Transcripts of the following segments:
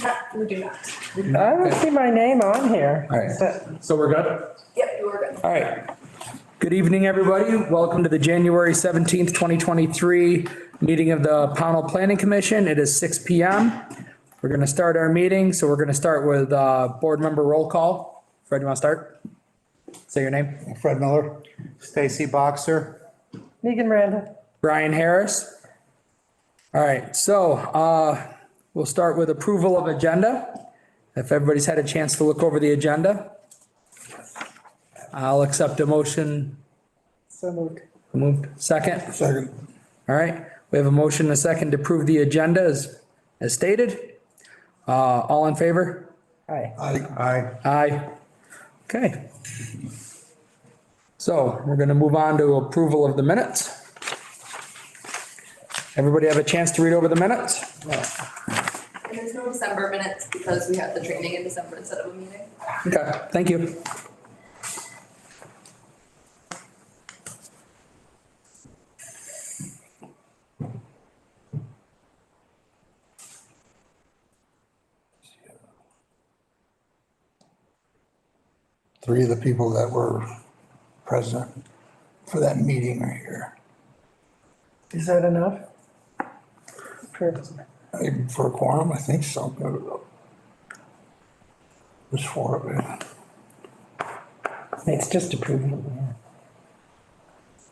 We do not. I don't see my name on here. All right, so we're good? Yep, you were good. All right. Good evening, everybody. Welcome to the January 17th, 2023 meeting of the Pownell Planning Commission. It is 6 PM. We're going to start our meeting. So we're going to start with board member roll call. Fred, you want to start? Say your name. Fred Miller. Stacy Boxer. Megan Randa. Brian Harris. All right, so we'll start with approval of agenda. If everybody's had a chance to look over the agenda, I'll accept a motion. So moved. Moved. Second. Second. All right, we have a motion and a second to approve the agenda as stated. All in favor? Aye. Aye. Aye. Okay. So we're going to move on to approval of the minutes. Everybody have a chance to read over the minutes? And there's no December minutes because we had the training in December instead of a meeting. Okay, thank you. Three of the people that were present for that meeting are here. Is that enough? For- For a quorum, I think so. There's four of it. It's just approving.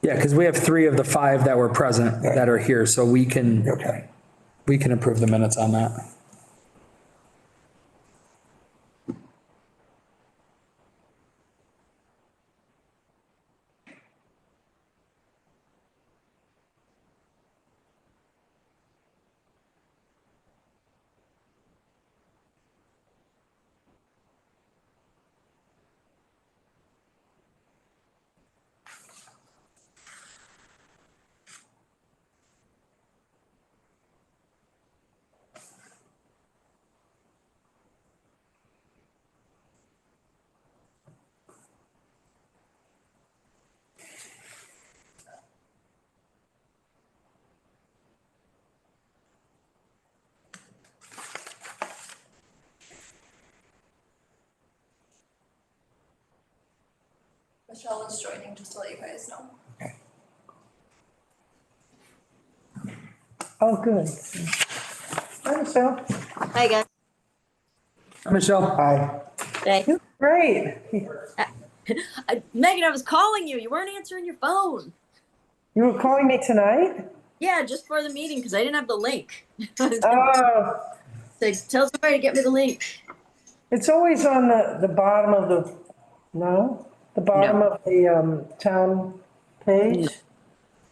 Yeah, because we have 3 of the 5 that were present that are here, so we can Okay. approve the minutes on that. Michelle is joining, just to let you guys know. Oh, good. Hi, Michelle. Hi, guys. Hi, Michelle. Aye. Hey. Great. Megan, I was calling you. You weren't answering your phone. You were calling me tonight? Yeah, just for the meeting because I didn't have the link. Oh, So tell somebody to get me the link. it's always on the bottom of the bottom of the town page.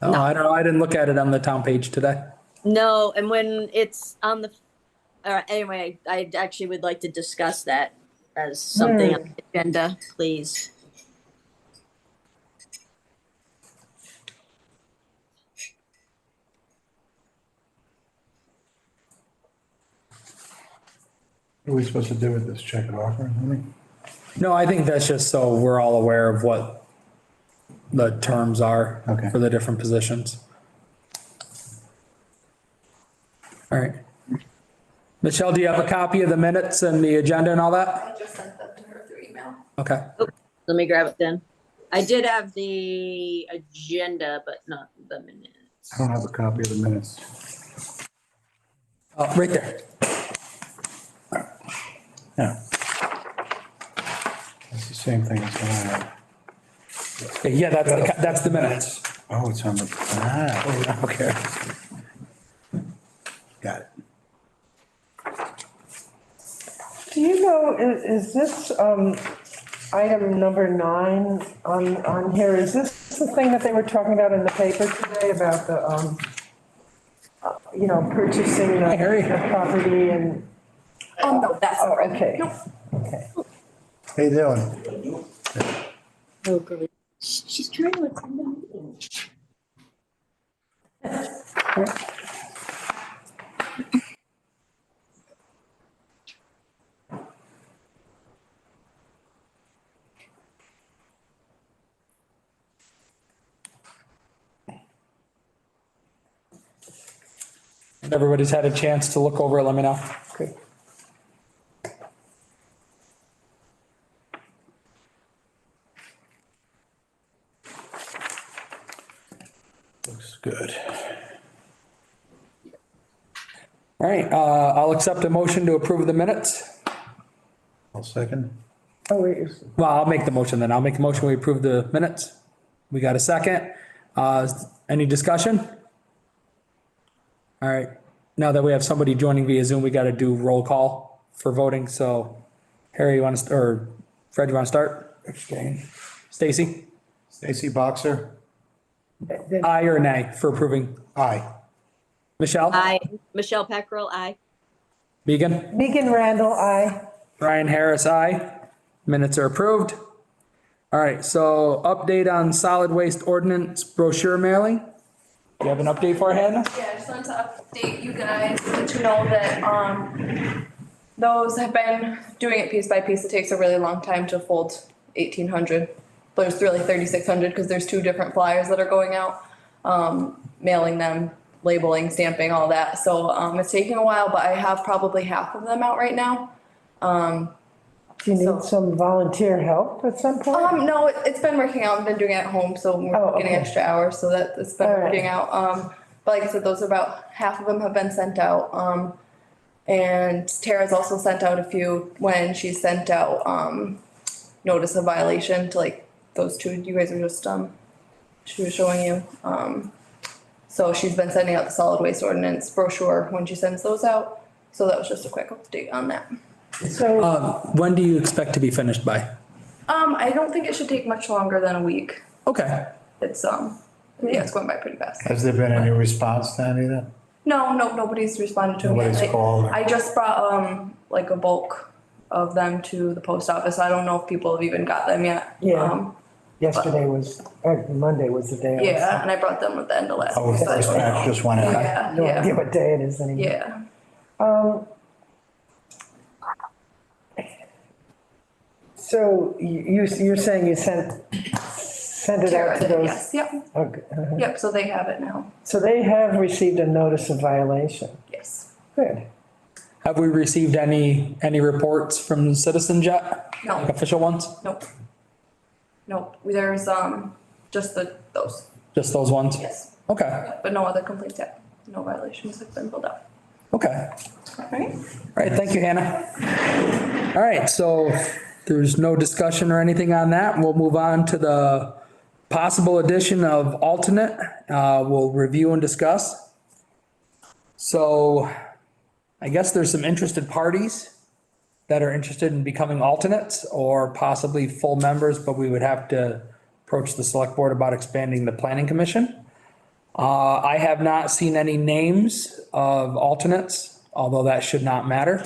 Oh, I don't know. I didn't look at it on the town page today. No, and when it's on the, anyway, I actually would like to discuss that as something on the agenda, please. What are we supposed to do with this? Check it off or something? No, I think that's just so we're all aware of what the terms are Okay. for the different positions. All right. Michelle, do you have a copy of the minutes and the agenda and all that? I just sent them to her through email. Okay. Let me grab it then. I did have the agenda, but not the minutes. I don't have a copy of the minutes. Oh, right there. Yeah. It's the same thing as what I have. Yeah, that's the minutes. Oh, it's on the, okay. Got it. Do you know, is this item number 9 on here? Is this the thing that they were talking about in the paper today about the, purchasing the property and? Oh, no, that's Oh, separate. okay. Nope. Okay. How you doing? Oh, girl. She's trying to attend the meeting. Everybody's had a chance to look over it. Let me know. Good. All right, I'll accept a motion to approve the minutes. I'll second. Oh, wait, Well, I'll make the motion then. I'll make the motion. We approve the minutes. We got a second. Any discussion? All right. Now that we have somebody joining via Zoom, we got to do roll call for voting. So Harry, you want to, or Fred, you want to start? Abstain. Stacy? Stacy Boxer? Aye or nay for approving? Aye. Michelle? Aye. Michelle Peckrell, aye. Megan? Megan Randall, aye. Brian Harris, aye. Minutes are approved. All right, so update on solid waste ordinance brochure mailing. Do you have an update for Hannah? Yeah, I just wanted to update you guys, let you know that, those have been doing it piece by piece. It takes a really long time to fold 1,800. There's really 3,600 because there's two different flyers that are going out. Mailing them, labeling, stamping, all that. So, it's taking a while, but I have probably half of them out right now. Do you need some volunteer help at some point? No, it's been working out. I've been doing it at home, so we're Oh, getting okay. extra hours, so that it's been All right. working out. But like I said, those are about half of them have been sent out. And Tara's also sent out a few when she sent out, notice of violation to like those two you guys were just, she was showing you. So she's been sending out the solid waste ordinance brochure when she sends those out. So that was just a quick update on that. So, When do you expect to be finished by? I don't think it should take much longer than a week. Okay. It's, yeah, it's going by pretty fast. Has there been any response to any of that? No, nobody's responded to me. Nobody's called or- I just brought, like a bulk of them to the post office. I don't know if people have even got them yet. Yeah. yesterday was, Monday was the day. I was- Yeah, and I brought them at the end of last Oh, week. so I first don't batch know. just went out. Yeah, No idea yeah, what day it is anymore. yeah. So you're saying you sent it Tara out to did, those? yes, yep, Okay, yep, so they have it now, So they have received a notice of violation. yes. Good. Have we received any reports from citizens yet? No. Like official ones? Nope. Nope, there's, just those, Just those ones? yes, Okay, but no other complaints yet. No violations have been filled out. okay. Alright, All right, thank you, Hannah. All right, so there's no discussion or anything on that. We'll move on to the possible addition of alternate. We'll review and discuss. So I guess there's some interested parties that are interested in becoming alternates or possibly full members, but we would have to approach the select board about expanding the planning commission. I have not seen any names of alternates, although that should not matter.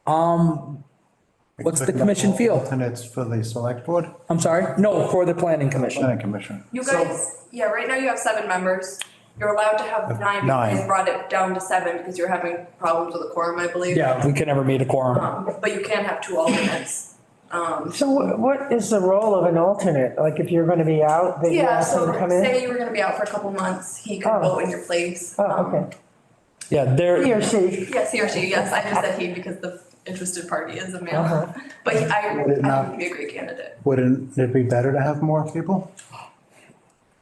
What's the commission feel? Alternates for the select board? I'm sorry? No, for the planning commission. Planning commission. you guys, yeah, right now you have 7 members. You're allowed to have 9, Nine. because you brought it down to 7 because you're having problems with a quorum, I believe. Yeah, we can never meet a quorum. But you can have 2 alternates. So what is the role of an alternate? Like if you're gonna be out, they Yeah, ask them so to come in? say you were gonna be out for a couple months, he could Oh. vote in your place. Oh, okay. Yeah, He there, or she? Yes, he or she, yes, I just said he because the interested party is a Uh-huh. male. But I Would it not- think he'd be a great candidate. Wouldn't it be better to have more people?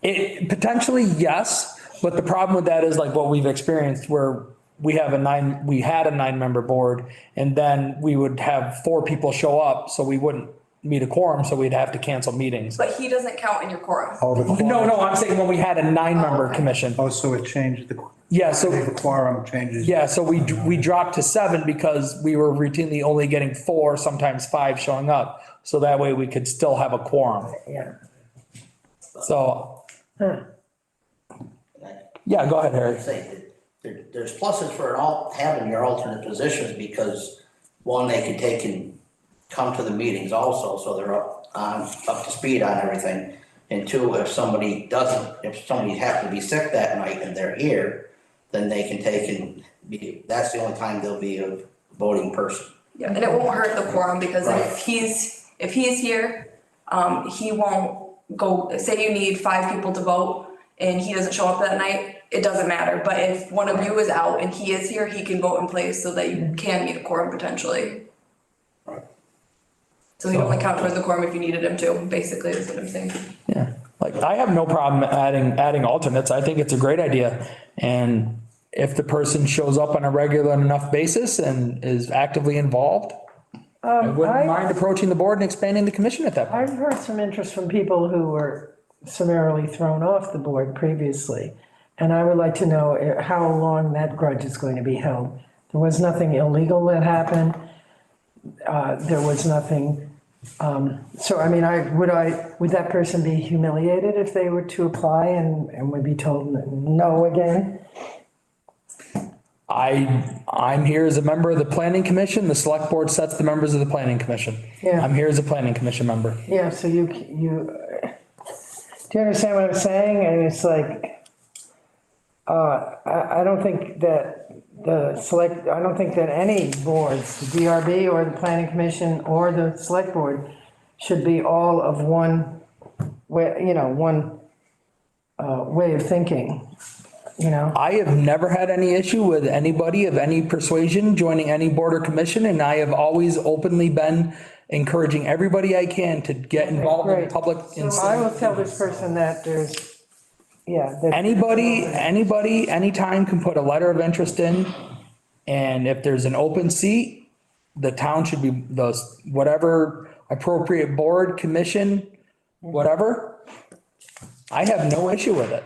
it potentially, yes, but the problem with that is like what we've experienced where we had a 9-member board and then we would have 4 people show up, so we wouldn't meet a quorum, so we'd have to cancel meetings. But he doesn't count in your quorum. Oh, the quorum. No, I'm saying when we had a 9-member okay. commission. Oh, so it changed the. Yeah, so- The quorum changes. Yeah, so we dropped to 7 because we were routinely only getting 4, sometimes 5 showing up. So that way we could still have a quorum. Yeah. So, yeah, go ahead, Harry. Say that there's pluses for having your alternate positions because one, they can take and come to the meetings also, so they're up to speed on everything. And 2, if somebody happens to be sick that night and they're here, then they can take and that's the only time they'll be a voting person. Yeah, and it won't hurt the quorum because Right. if he's here, he won't go, say you need 5 people to vote and he doesn't show up that night, it doesn't matter. But if one of you is out and he is here, he can vote in place so that you can meet a quorum potentially. Right. So he'd only count towards the quorum if you needed him to, basically, is what I'm saying. Yeah, like I have no problem adding alternates. I think it's a great idea. And if the person shows up on a regular enough basis and is actively involved, I wouldn't mind approaching the board and expanding the commission at that point. I've heard some interest from people who were summarily thrown off the board previously. And I would like to know how long that grudge is going to be held. There was nothing illegal that happened. There was nothing, so I mean, would that person be humiliated if they were to apply and would be told no again? I'm here as a member of the planning commission. The select board sets the members of the planning commission. Yeah. I'm here as a planning commission member. Yeah, so do you understand what I'm saying? And it's like, I don't think that I don't think that any boards, the DRB or the planning commission or the select board should be all of one way, one way of thinking, I have never had any issue with anybody of any persuasion joining any board or commission, and I have always openly been encouraging everybody I can to get involved in Great. public. So I will tell this person that that Anybody, anytime can put a letter of interest in, and if there's an open seat, the town should be whatever appropriate board, commission, whatever. I have no issue with it.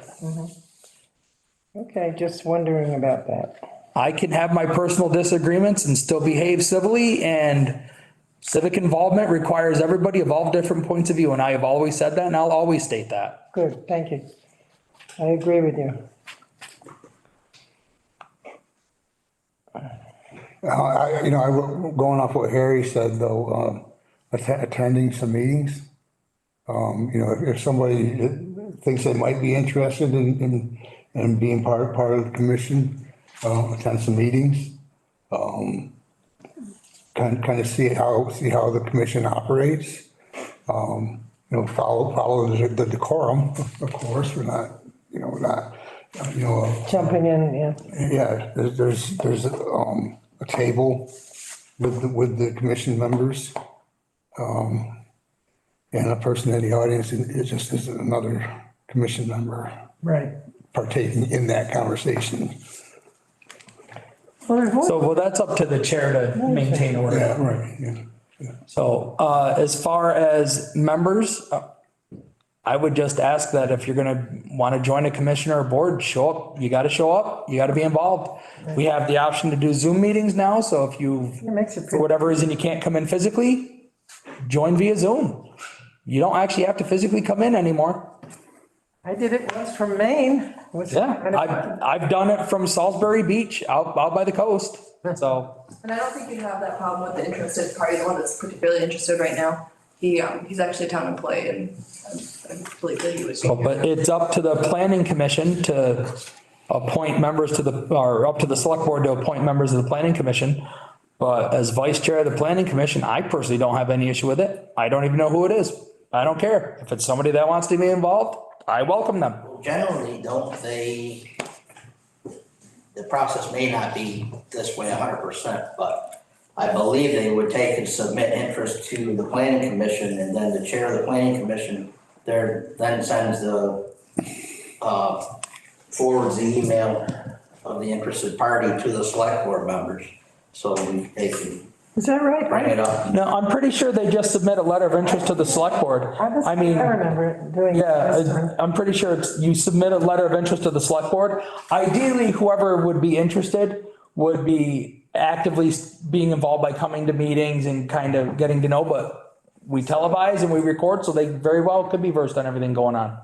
Okay, just wondering about that. I can have my personal disagreements and still behave civilly, and civic involvement requires everybody of all different points of view, and I have always said that, and I'll always state that. Good, thank you. I agree with you. Going off what Harry said though, attending some meetings. If somebody thinks they might be interested in being part of the commission, attend some meetings. Kind of see how the commission operates. Follow the decorum, of course. We're not, Jumping in, yeah. yeah, there's a table with the commission members. And a person in the audience is just is another commission member Right. partaking in that conversation. So, that's up to the chair to maintain order. Yeah, right, yeah. So, as far as members, I would just ask that if you're gonna want to join a commission or a board, show up. You gotta show up. You gotta be involved. We have the option to do Zoom meetings now, so if you, It makes it for pretty, whatever reason, you can't come in physically, join via Zoom. You don't actually have to physically come in anymore. I did it once from Maine. Yeah, I've done it from Salisbury Beach out by the coast, so. And I don't think you have that problem with the interested party, the one that's particularly interested right now. He's actually a town employee and I believe that he would be. But it's up to the planning commission to appoint members or up to the select board to appoint members of the planning commission. But as vice chair of the planning commission, I personally don't have any issue with it. I don't even know who it is. I don't care. If it's somebody that wants to be involved, I welcome them. Generally, the process may not be this way 100%, but I believe they would take and submit interest to the planning commission, and then the chair of the planning commission then sends forwards the email of the interested party to the select board members, so they can is that right? bring it up. No, I'm pretty sure they just submit a letter of interest to the select board. I mean, I remember it doing it this yeah, time. I'm pretty sure you submit a letter of interest to the select board. Ideally, whoever would be interested would be actively being involved by coming to meetings and kind of getting to know, but we televise and we record, so they very well could be versed on everything going on.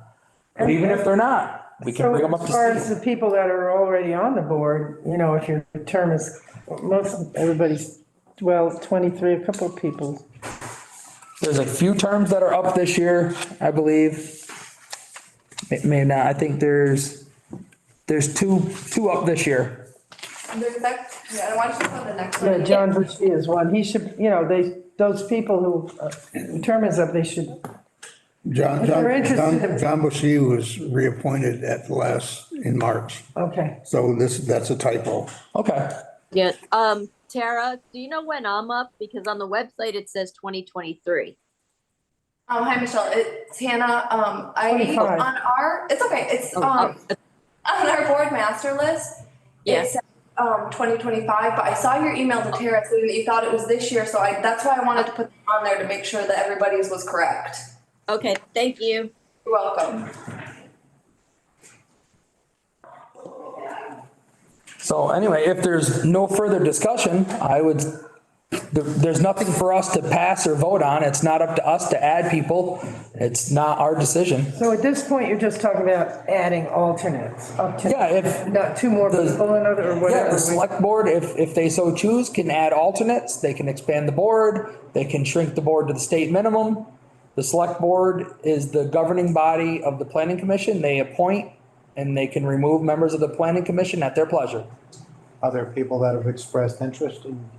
But even if they're not, we can bring them up So as far to as speed. the people that are already on the board, if your term is, everybody's, 23, a couple of people. There's a few terms that are up this year, I believe. Maybe not. I think there's two up this year. I want to on the next Yeah, one. John Bushy is one. He should, those people who, term is up, they should, John you're interested- Bushy was reappointed in March. okay. So that's a typo. Okay. Yeah, Tara, do you know when I'm up? Because on the website it says 2023. Hi, Michelle, it's Hannah. 25. On our, it's okay, it's, Oh, on our board master list, Yes. 2025, but I saw your email to Tara saying that you thought it was this year, so that's why I wanted to put it on there to make sure that everybody's was correct. Okay, thank you. You're welcome. So anyway, if there's no further discussion, there's nothing for us to pass or vote on. It's not up to us to add people. It's not our decision. So at this point, you're just talking about adding alternates up to. Yeah, if- Not two more people in other, or Yeah, whatever. the select board, if they so choose, can add alternates. They can expand the board. They can shrink the board to the state minimum. The select board is the governing body of the planning commission. They appoint and they can remove members of the planning commission at their pleasure. Are there people that have expressed interest in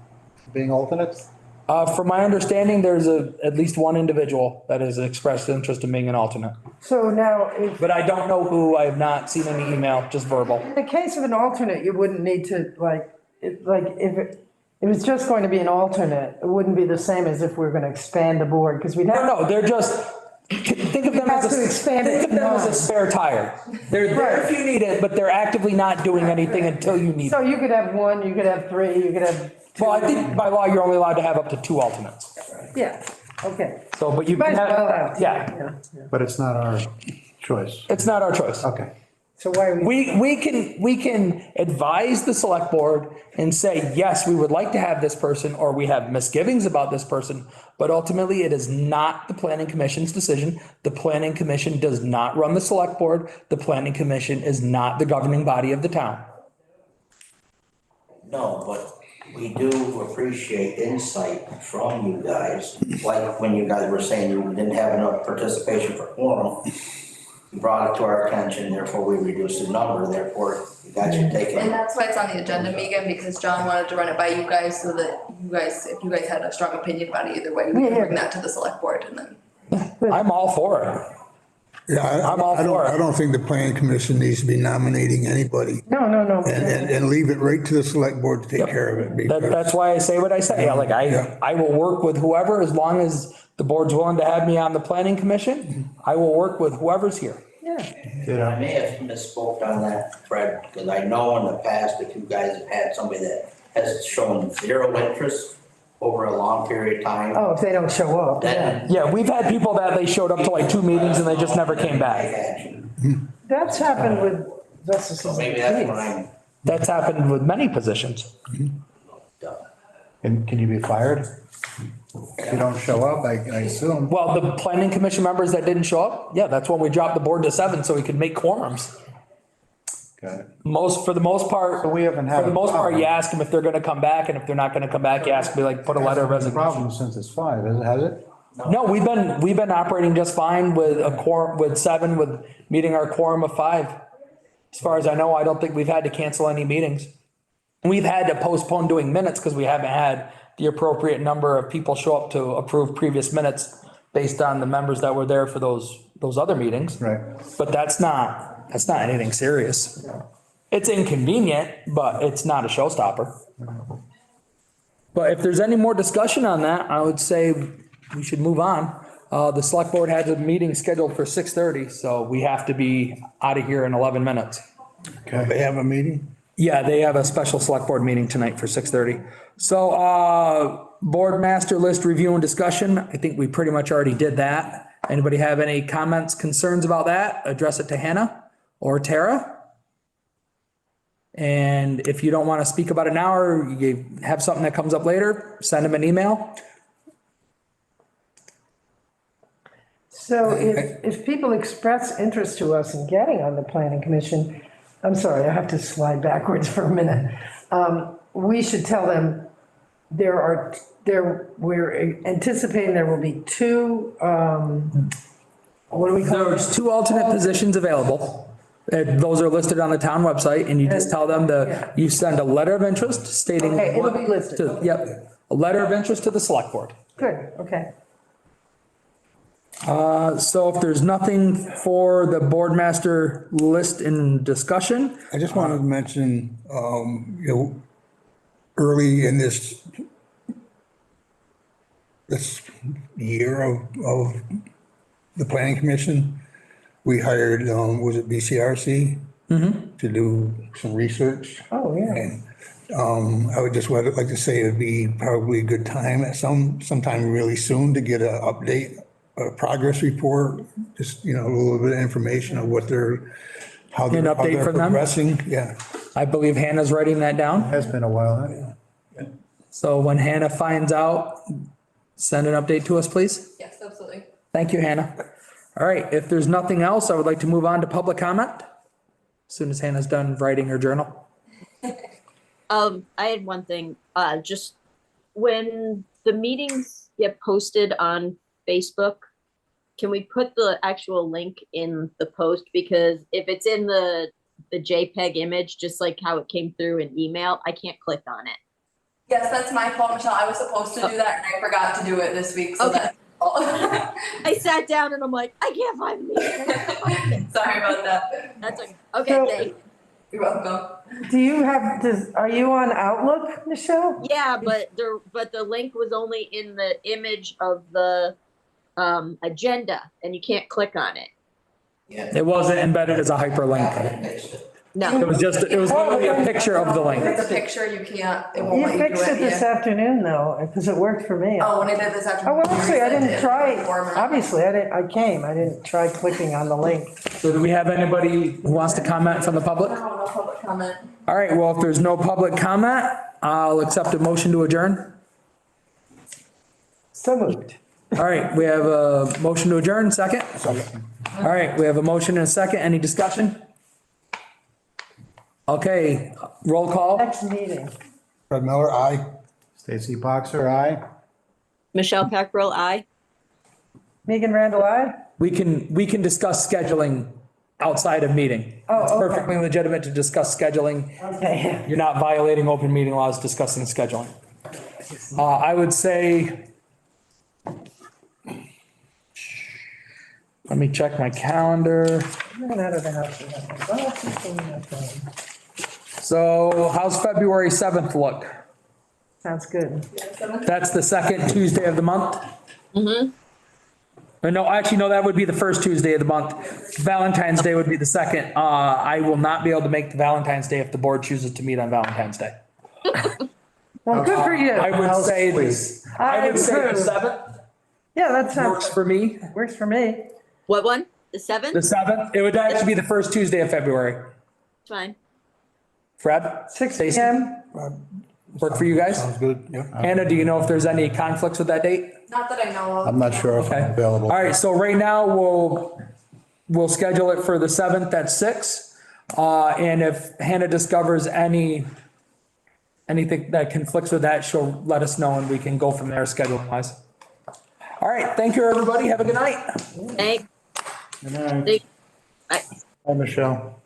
being alternates? From my understanding, there's at least one individual that has expressed interest in being an alternate. So now, if, But I don't know who. I have not seen any email, just verbal. in the case of an alternate, you wouldn't need to, if it's just going to be an alternate, it wouldn't be the same as if we're going to expand the board, because we'd have. No, they're just, think of them have as to expand it think of them as a to spare tire. They're there if you need it, but they're actively not doing anything until you need So it. you could have one, you could have three, you could have two. Well, I think by law, you're only allowed to have up to 2 alternates. Yeah, okay. So, but you Might can as well have, have. yeah, But it's not our choice. it's not our choice. Okay. So why are we, We can advise the select board and say, yes, we would like to have this person, or we have misgivings about this person, but ultimately it is not the planning commission's decision. The planning commission does not run the select board. The planning commission is not the governing body of the town. No, but we do appreciate insight from you guys, like when you guys were saying you didn't have enough participation for quorum. You brought it to our attention, therefore we reduced the number, therefore you guys should take And it. that's why it's on the agenda, Megan, because John wanted to run it by you guys so that you guys, if you guys had a strong opinion about it either way, we can bring that to the select board and then. I'm all for it. Yeah, I'm all for it. I don't think the planning commission needs to be nominating anybody no. and leave it right to the select board to take care of it. because- That's why I say what I say. Like, Yeah. I will work with whoever, as long as the board's willing to have me on the planning commission. I will work with whoever's here. I may have misspoke on that, Fred, because I know in the past, if you guys have had somebody that has shown zero interest over a long period of time, Oh, if they don't show up, yeah. then. Yeah, we've had people that they showed up to like 2 meetings and they just never came Take back. action. That's happened with justices. So maybe that's what I'm, That's happened with many positions. And can you be fired? If you don't show up, I assume. Well, the planning commission members that didn't show up, yeah, that's when we dropped the board to 7 so we could make quorums. Got it. For the most part, But we haven't had for the a most part, problem. you ask them if they're gonna come back, and if they're not gonna come back, you ask me like, put a letter of resignation. Problem since it's 5, has it? No, we've been operating just fine with a quorum, with 7, with meeting our quorum of 5. As far as I know, I don't think we've had to cancel any meetings. We've had to postpone doing minutes because we haven't had the appropriate number of people show up to approve previous minutes based on the members that were there for those other meetings. Right. But that's not anything serious. It's inconvenient, but it's not a showstopper. But if there's any more discussion on that, I would say we should move on. The select board has a meeting scheduled for 6:30, so we have to be out of here in 11 minutes. They have a meeting? Yeah, they have a special select board meeting tonight for 6:30. So, board master list review and discussion, I think we pretty much already did that. Anybody have any comments, concerns about that? Address it to Hannah or Tara. And if you don't want to speak about it now, or you have something that comes up later, send them an email. So if people express interest to us in getting on the planning commission, I'm sorry, I have to slide backwards for a minute. We should tell them we're anticipating there will be 2, what do we call it? There's 2 alternate positions available. Those are listed on the town website, and you just tell them you send a letter of interest stating. Okay, it'll be listed. Yep, a letter of interest to the select board. Good, okay. So if there's nothing for the board master list in discussion, I just wanted to mention, early in this year of the planning commission, we hired, was it BCRC to do some research. Oh, yeah. And I would just like to say it'd be probably a good time at sometime really soon to get a update, a progress report, just, you know, a little bit of information of what how An they're update from them? progressing. Yeah. I believe Hannah's writing that down. Has been a while, huh? So when Hannah finds out, send an update to us, please. Yes, absolutely. Thank you, Hannah. All right, if there's nothing else, I would like to move on to public comment. As soon as Hannah's done writing her journal. I had one thing, just when the meetings get posted on Facebook, can we put the actual link in the post? Because if it's in the JPEG image, just like how it came through in email, I can't click on it. Yes, that's my fault, Michelle. I was supposed to do that and I forgot to do it this week, so Okay. that's. I sat down and I'm like, I can't find the meeting. Sorry about that. That's okay. Okay, So- thanks. You're welcome. Do you have, are you on Outlook, Michelle? Yeah, but the link was only in the image of the agenda and you can't click on it. Yeah. It wasn't embedded as a Copy hyperlink. and paste it. It No, was literally a picture of the If link. it's a picture, you can't, it won't You let you do fixed it it. this Yeah. afternoon though, because it worked for me. Oh, when I did this Oh, afternoon. well, actually, I you didn't resent it try, for me. obviously, I didn't try clicking on the link. So do we have anybody who wants to comment from the public? No, no public comment. All right, well, if there's no public comment, I'll accept a motion to adjourn. So moved. All right, we have a motion to adjourn, second? All right, we have a motion and a second. Any discussion? Okay, roll call. Next meeting. Fred Miller, aye. Stacy Boxer, aye. Michelle Peckrell, aye. Megan Randall, aye? We can discuss scheduling outside of meeting. Oh, It's okay. perfectly legitimate to discuss scheduling. Okay. You're not violating open meeting laws discussing scheduling. I would say, let me check my calendar. I'm going out of the house. Well, it's just going on. So how's February 7th look? Sounds good. That's the second Tuesday of the month? Or no, actually, no, that would be the first Tuesday of the month. Valentine's Day would be the second. I will not be able to make the Valentine's Day if the board chooses to meet on Valentine's Day. Well, good for you. I would say this, I would say the approve. 7th Yeah, that works sounds, for me. works for me. What one? The The 7th? 7th, it would actually be the first Tuesday of February. Fine. Fred? 6 Stacy? PM. Work for you guys? Sounds good, yeah. Anna, do you know if there's any conflicts with that date? Not that I know of. I'm not sure if Okay. I'm available. All right, so right now, we'll schedule it for the 7th at 6. And if Hannah discovers anything that conflicts with that, she'll let us know and we can go from there scheduling wise. All right, thank you, everybody. Have a good night. Thank. Good night. Thank- Bye. Hi, Michelle.